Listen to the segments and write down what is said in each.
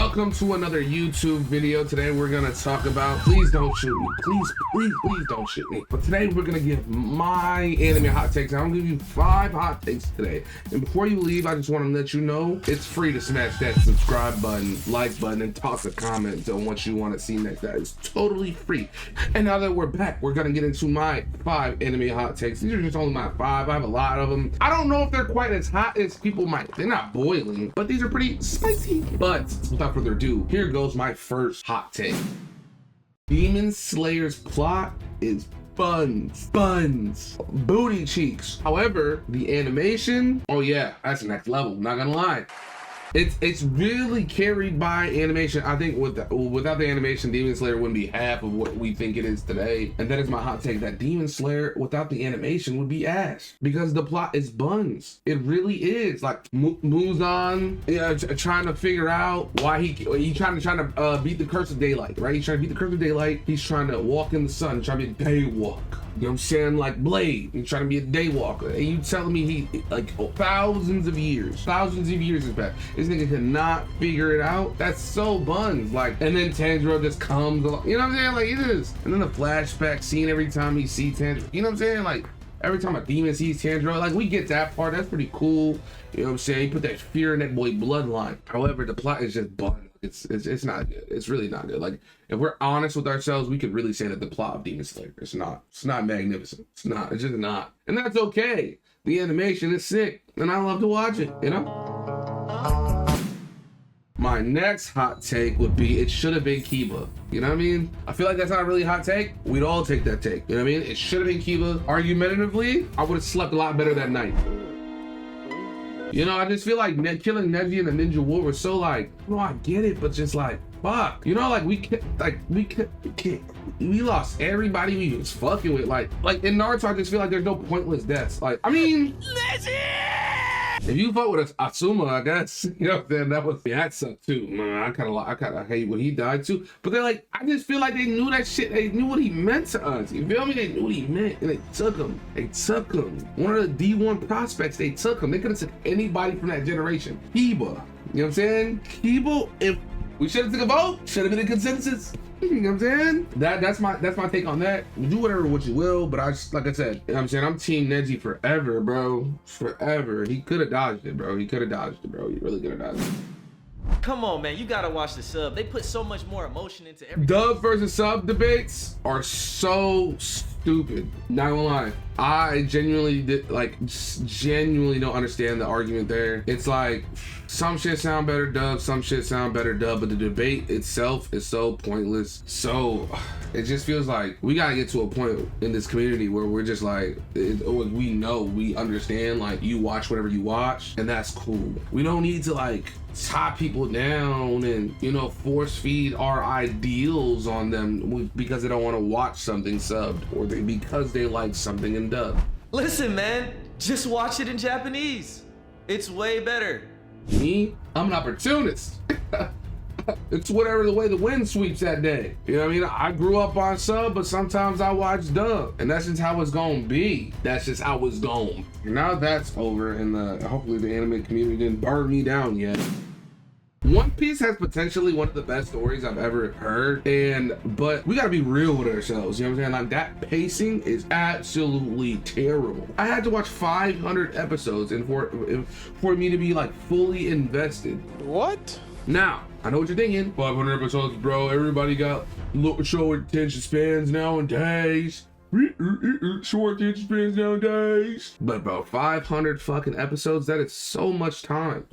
Welcome to another YouTube video. Today we're gonna talk about, please don't shoot me. Please don't shoot me. But today we're gonna give my anime hot takes. I'm gonna give you 5 hot takes today. And before you leave, I just wanna let you know it's free to smash that subscribe button, like button, and toss a comment on what you wanna see next. That is totally free. And now that we're back, we're gonna get into my 5 anime hot takes. These are just only my 5. I have a lot of them. I don't know if they're quite as hot as people might. They're not boiling, but these are pretty spicy. But without further ado, here goes my first hot take. Demon Slayer's plot is buns, booty cheeks. However, the animation, oh yeah, that's the next level, not gonna lie. It's really carried by animation. I think without the animation, Demon Slayer wouldn't be half of what we think it is today. And that is my hot take, that Demon Slayer without the animation would be ass, because the plot is buns. It really is. Like Muzan, trying to figure out why he's trying to beat the curse of daylight, right? He's trying to beat the curse of daylight. He's trying to walk in the sun, trying to be a daywalk. You know what I'm saying? Like Blade, he's trying to be a daywalker. And you telling me he, like, thousands of years has passed. This nigga cannot figure it out. That's so buns. Like, and then Tanjiro just comes along. You know what I'm saying? Like, it is. And then the flashback scene every time he sees Tanjiro. You know what I'm saying? Like, every time a demon sees Tanjiro, like, we get that part. That's pretty cool. You know what I'm saying? He put that fear in that boy bloodline. However, the plot is just buns. It's not good. It's really not good. Like, if we're honest with ourselves, we could really say that the plot of Demon Slayer it's not magnificent. It's just not. And that's okay. The animation is sick, and I love to watch it, you know? My next hot take would be, it should have been Kiba. You know what I mean? I feel like that's not a really hot take. We'd all take that take. You know what I mean? It should have been Kiba. Argumentatively, I would have slept a lot better that night. You know, I just feel like killing Neji and the Ninja War was so, like, no, I get it, but just like, fuck. You know, like, we lost everybody we was fucking with. Like in Naruto, I just feel like there's no pointless deaths. Like, I mean, if you fought with Asuma, I guess, you know, then that sucked too. Man, I kind of hate when he died too. But they're like, I just feel like they knew that shit. They knew what he meant to us. You feel me? They knew what he meant, and they took him. One of the D1 prospects, they took him. They could have took anybody from that generation. Kiba, you know what I'm saying? Kiba, if we should have took a vote, should have been a consensus. You know what I'm saying? That's my take on that. You do whatever what you will, but I just, like I said, you know what I'm saying, I'm team Neji forever, bro. Forever. He could have dodged it, bro. He really could have dodged it. Come on, man, you gotta watch the sub. They put so much more emotion into everything. Dub versus sub debates are so stupid. Not gonna lie. I genuinely don't understand the argument there. It's like, some shit sound better dub, some shit sound better dub, but the debate itself is so pointless. So it just feels like we gotta get to a point in this community where we're just like, we understand, like, you watch whatever you watch, and that's cool. We don't need to, like, tie people down and, you know, force feed our ideals on them because they don't want to watch something subbed, or because they like something in dub. Listen, man, just watch it in Japanese. It's way better. Me, I'm an opportunist. It's whatever the way the wind sweeps that day. You know what I mean? I grew up on sub, but sometimes I watch dub, and that's just how it's gonna be. That's just how it's going. Now that's over, and hopefully the anime community didn't burn me down yet. One Piece has potentially one of the best stories I've ever heard, but we gotta be real with ourselves, you know what I'm saying? Like, that pacing is absolutely terrible. I had to watch 500 episodes for me to be, like, fully invested. What? Now, I know what you're thinking. 500 episodes, bro. Everybody got short attention spans nowadays. Short attention spans nowadays. But bro, 500 fucking episodes, that is so much time.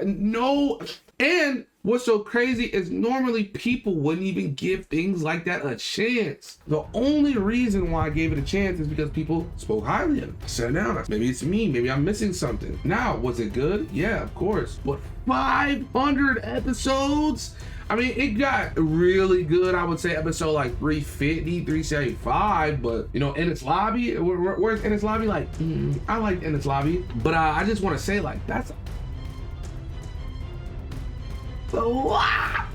No, and what's so crazy is normally people wouldn't even give things like that a chance. The only reason why I gave it a chance is because people spoke highly of it. So now, maybe it's me, maybe I'm missing something. Now, was it good? Yeah, of course. But 500 episodes? I mean, it got really good. I would say episode like 350, 375, but, you know, Enies Lobby, where's Enies Lobby? Like, I like Enies Lobby, but I just want to say, like, that's a lot.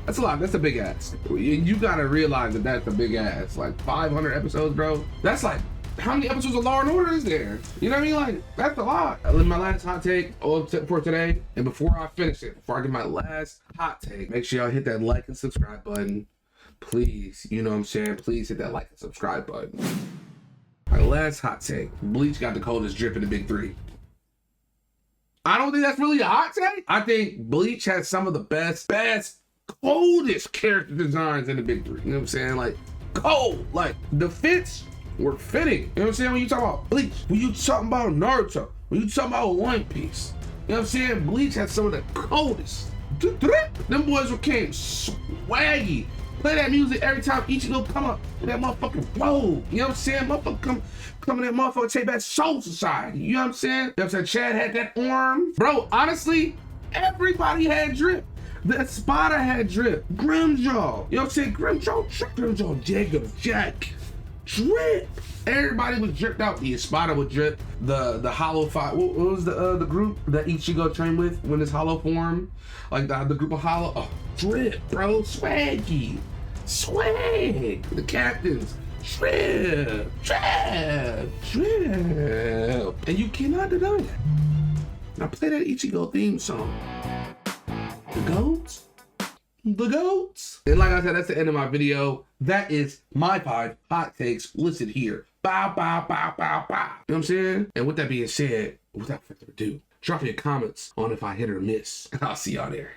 That's a lot. That's a big ass. You gotta realize that that's a big ass. Like 500 episodes, bro. That's like how many episodes of Law and Order is there? You know what I mean? Like, that's a lot. My last hot take for today, and before I finish it, before I give my last hot take, make sure y'all hit that like and subscribe button. Please, you know what I'm saying? Please hit that like and subscribe button. My last hot take. Bleach got the coldest drip in the big three. I don't think that's really a hot take. I think Bleach has some of the best, coldest character designs in the big three. You know what I'm saying? Like, cold. Like, the fits were fitting. You know what I'm saying? When you talk about Bleach, when you talking about Naruto, when you talking about One Piece, you know what I'm saying? Bleach has some of the coldest. Them boys came swaggy. Play that music every time Ichigo come up with that motherfucking flow. You know what I'm saying? Motherfucker come in that motherfucker, take back Soul Society. You know what I'm saying? You know what I'm saying? Chad had that arm. Bro, honestly, everybody had drip. The Espada had drip. Grimjaw. You know what I'm saying? Grimjaw, Jack. Drip. Everybody was dripped out. The Espada was drip. The Hollow Five. What was the group that Ichigo trained with when his Hollow form? Like the group of Hollow. Oh, drip, bro. Swaggy. Swag. The captains. Drip. And you cannot deny that. Now play that Ichigo theme song. The goats. And like I said, that's the end of my video. That is my 5 hot takes listed here. Bow. You know what I'm saying? And with that being said, without further ado, drop your comments on if I hit or miss. And I'll see y'all there.